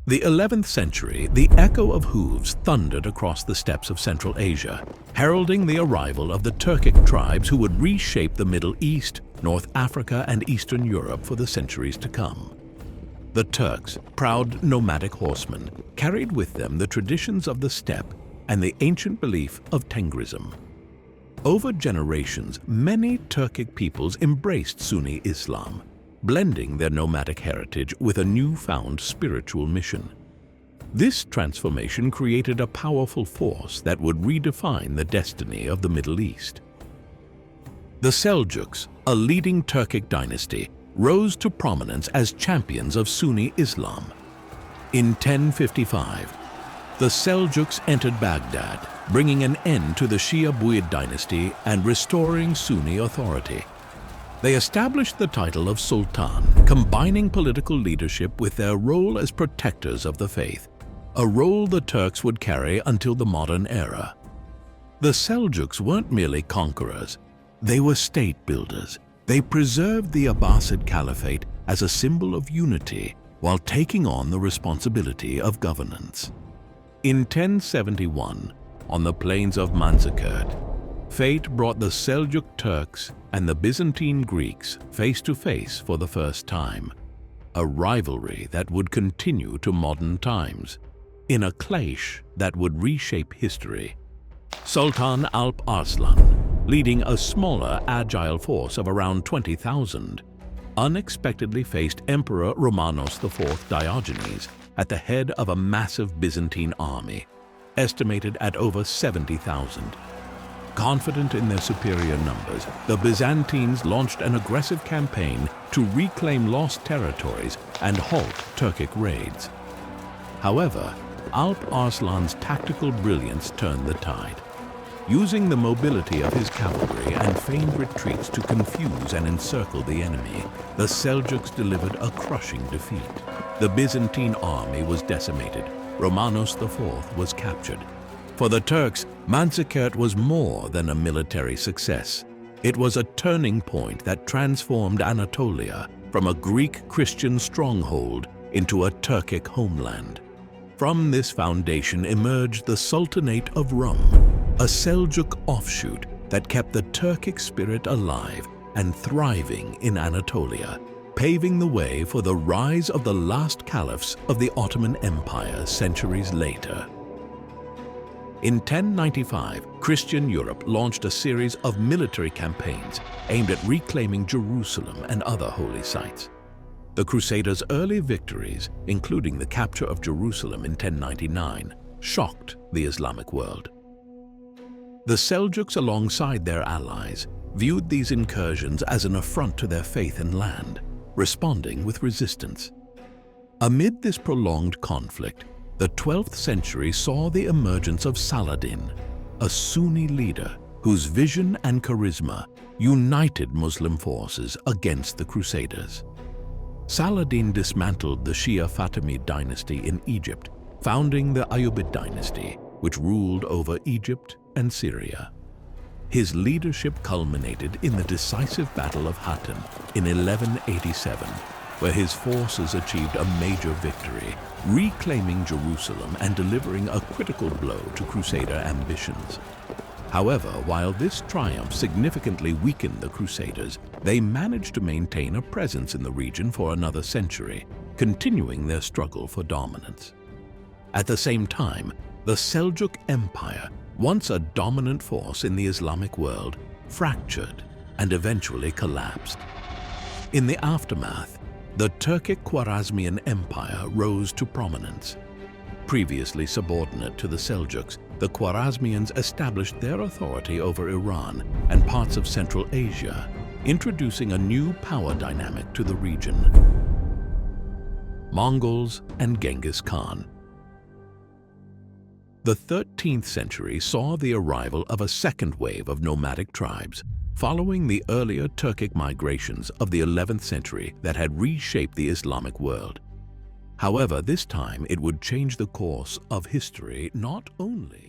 The 11th century, the echo of hooves thundered across the steppes of Central Asia, heralding the arrival of the Turkic tribes who would reshape the Middle East, North Africa, and Eastern Europe for the centuries to come. The Turks, proud nomadic horsemen, carried with them the traditions of the steppe and the ancient belief of Tengrism. Over generations, many Turkic peoples embraced Sunni Islam, blending their nomadic heritage with a newfound spiritual mission. This transformation created a powerful force that would redefine the destiny of the Middle East. The Seljuks, a leading Turkic dynasty, rose to prominence as champions of Sunni Islam. In 1055, the Seljuks entered Baghdad, bringing an end to the Shia Buyid dynasty and restoring Sunni authority. They established the title of Sultan, combining political leadership with their role as protectors of the faith, a role the Turks would carry until the modern era. The Seljuks weren't merely conquerors, they were state builders. They preserved the Abbasid Caliphate as a symbol of unity while taking on the responsibility of governance. In 1071, on the plains of Manzikert, fate brought the Seljuk Turks and the Byzantine Greeks face to face for the first time, a rivalry that would continue to modern times, in a clash that would reshape history. Sultan Alp Arslan, leading a smaller, agile force of around 20,000, unexpectedly faced Emperor Romanos IV Diogenes at the head of a massive Byzantine army, estimated at over 70,000. Confident in their superior numbers, the Byzantines launched an aggressive campaign to reclaim lost territories and halt Turkic raids. However, Alp Arslan's tactical brilliance turned the tide. Using the mobility of his cavalry and feigned retreats to confuse and encircle the enemy, the Seljuks delivered a crushing defeat. The Byzantine army was decimated. Romanos IV was captured. For the Turks, Manzikert was more than a military success. It was a turning point that transformed Anatolia from a Greek Christian stronghold into a Turkic homeland. From this foundation emerged the Sultanate of Rum, a Seljuk offshoot that kept the Turkic spirit alive and thriving in Anatolia, paving the way for the rise of the last caliphs of the Ottoman Empire centuries later. In 1095, Christian Europe launched a series of military campaigns aimed at reclaiming Jerusalem and other holy sites. The Crusaders' early victories, including the capture of Jerusalem in 1099, shocked the Islamic world. The Seljuks, alongside their allies, viewed these incursions as an affront to their faith and land, responding with resistance. Amid this prolonged conflict, the 12th century saw the emergence of Saladin, a Sunni leader whose vision and charisma united Muslim forces against the Crusaders. Saladin dismantled the Shia Fatimid dynasty in Egypt, founding the Ayyubid dynasty, which ruled over Egypt and Syria. His leadership culminated in the decisive Battle of Hattin in 1187, where his forces achieved a major victory, reclaiming Jerusalem and delivering a critical blow to Crusader ambitions. However, while this triumph significantly weakened the Crusaders, they managed to maintain a presence in the region for another century, continuing their struggle for dominance. At the same time, the Seljuk Empire, once a dominant force in the Islamic world, fractured and eventually collapsed. In the aftermath, the Turkic Khwarazmian Empire rose to prominence. Previously subordinate to the Seljuks, the Khwarazmians established their authority over Iran and parts of Central Asia, introducing a new power dynamic to the region. Mongols and Genghis Khan. The 13th century saw the arrival of a second wave of nomadic tribes, following the earlier Turkic migrations of the 11th century that had reshaped the Islamic world. However, this time it would change the course of history not only